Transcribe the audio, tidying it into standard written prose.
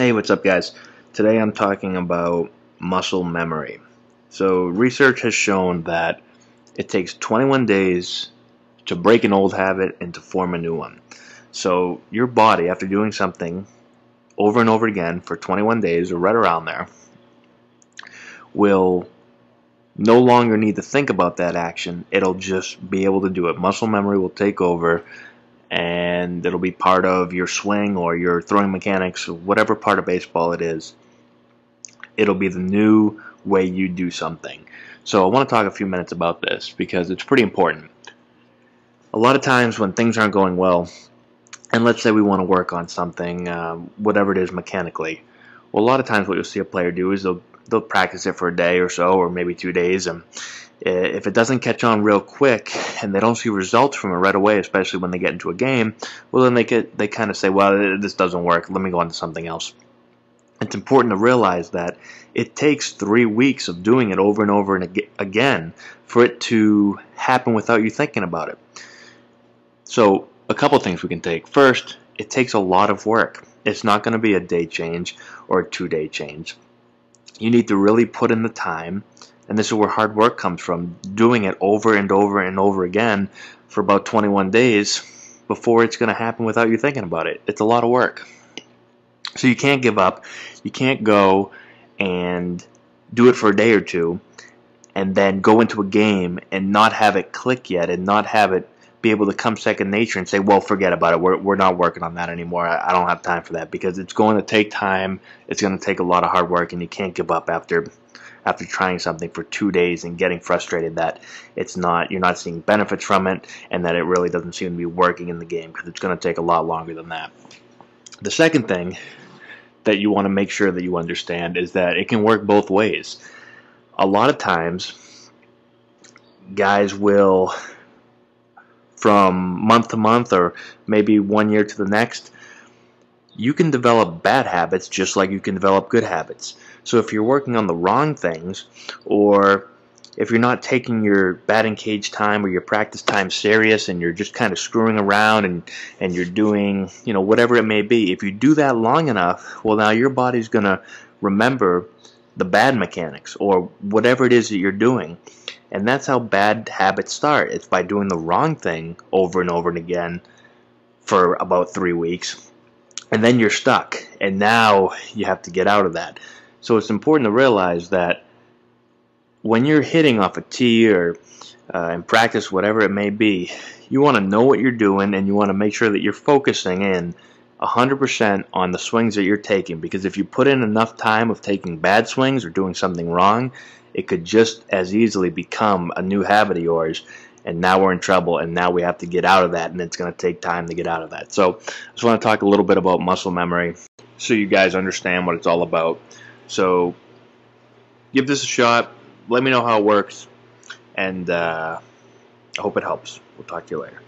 Hey, what's up, guys? Today I'm talking about muscle memory. So, research has shown that it takes 21 days to break an old habit and to form a new one. So, your body, after doing something over and over again for 21 days or right around there, will no longer need to think about that action. It'll just be able to do it. Muscle memory will take over, and it'll be part of your swing or your throwing mechanics, or whatever part of baseball it is. It'll be the new way you do something. So I want to talk a few minutes about this because it's pretty important. A lot of times when things aren't going well, and let's say we want to work on something, whatever it is mechanically, well, a lot of times what you'll see a player do is they'll practice it for a day or so, or maybe 2 days, and if it doesn't catch on real quick and they don't see results from it right away, especially when they get into a game, well, then they kind of say, well, this doesn't work, let me go on to something else. It's important to realize that it takes 3 weeks of doing it over and over and again for it to happen without you thinking about it. So a couple things we can take. First, it takes a lot of work. It's not going to be a day change or a 2-day change. You need to really put in the time, and this is where hard work comes from, doing it over and over and over again for about 21 days before it's going to happen without you thinking about it. It's a lot of work. So you can't give up. You can't go and do it for a day or two and then go into a game and not have it click yet and not have it be able to come second nature and say, well, forget about it. We're not working on that anymore. I don't have time for that, because it's going to take time. It's going to take a lot of hard work, and you can't give up after trying something for 2 days and getting frustrated that you're not seeing benefits from it and that it really doesn't seem to be working in the game, because it's going to take a lot longer than that. The second thing that you want to make sure that you understand is that it can work both ways. A lot of times, guys will, from month to month or maybe 1 year to the next, you can develop bad habits just like you can develop good habits. So if you're working on the wrong things, or if you're not taking your batting cage time or your practice time serious, and you're just kind of screwing around and you're doing, whatever it may be, if you do that long enough, well, now your body's going to remember the bad mechanics or whatever it is that you're doing. And that's how bad habits start. It's by doing the wrong thing over and over and again for about 3 weeks. And then you're stuck. And now you have to get out of that. So it's important to realize that when you're hitting off a tee or in practice, whatever it may be, you want to know what you're doing, and you want to make sure that you're focusing in 100% on the swings that you're taking. Because if you put in enough time of taking bad swings or doing something wrong, it could just as easily become a new habit of yours, and now we're in trouble, and now we have to get out of that, and it's going to take time to get out of that. So I just want to talk a little bit about muscle memory so you guys understand what it's all about. So give this a shot. Let me know how it works, and I hope it helps. We'll talk to you later.